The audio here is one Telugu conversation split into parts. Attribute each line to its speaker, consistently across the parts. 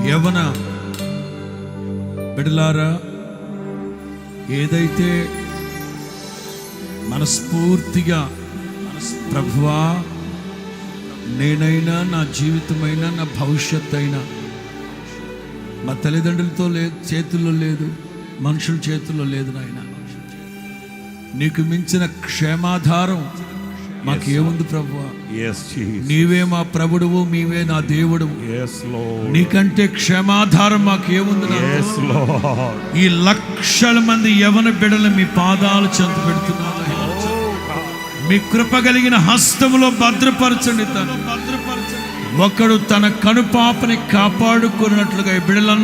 Speaker 1: యవ్వన బిడ్డలారా, ఏదైతే మనస్ఫూర్తిగా ప్రభువా, నేనైనా, నా జీవితమైనా, నా భవిష్యత్తు అయినా మా తల్లిదండ్రులతో లేదు, చేతుల్లో లేదు, మనుషుల చేతుల్లో లేదు నాయన. నీకు మించిన క్షేమాధారం మాకు ఏముంది ప్రభువా? నీవే మా ప్రభుడువు, నీవే నా దేవుడువు. నీకంటే క్షేమాధారం మాకు ఏముంది? ఈ లక్షల మంది యవన బిడ్డలు మీ పాదాలు చెంత పెడుతున్నారు. మీ కృప కలిగిన హస్తములో భద్రపరచండి. ఒకడు తన కనుపాపని కాపాడుకున్నట్లుగా ఈ బిడ్డలందరినీ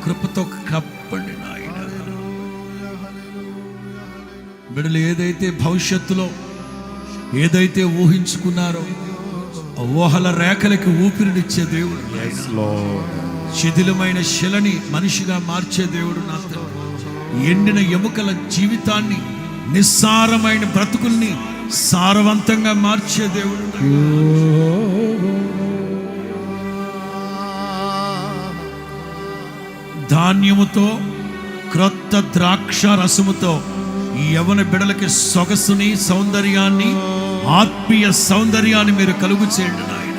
Speaker 1: కృపతో కప్పండి నాయన. బిడ్డలు ఏదైతే భవిష్యత్తులో ఏదైతే ఊహించుకున్నారో ఆ ఊహల రేఖలకి ఊపిరినిచ్చే దేవుడు, శిథిలమైన శిలని మనిషిగా మార్చే దేవుడు, నా ఎండిన ఎముకల జీవితాన్ని, నిస్సారమైన బ్రతుకుల్ని సారవంతంగా మార్చే దేవుడు. ధాన్యముతో క్రొత్త ద్రాక్ష రసముతో ఈ యవ్వన బిడలకి సొగసుని, సౌందర్యాన్ని, ఆత్మీయ సౌందర్యాన్ని మీరు కలుగు చేయండి నాయన.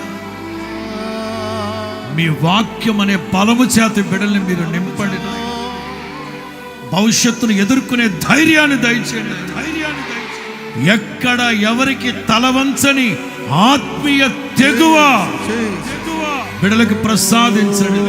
Speaker 1: మీ వాక్యం అనే బలము చేత బిడల్ని మీరు నింపండి నాయన. భవిష్యత్తును ఎదుర్కొనే ధైర్యాన్ని దయచేయండి. ఎక్కడ ఎవరికి తలవంచని ఆత్మీయ తెగువ బిడలకు ప్రసాదించండి.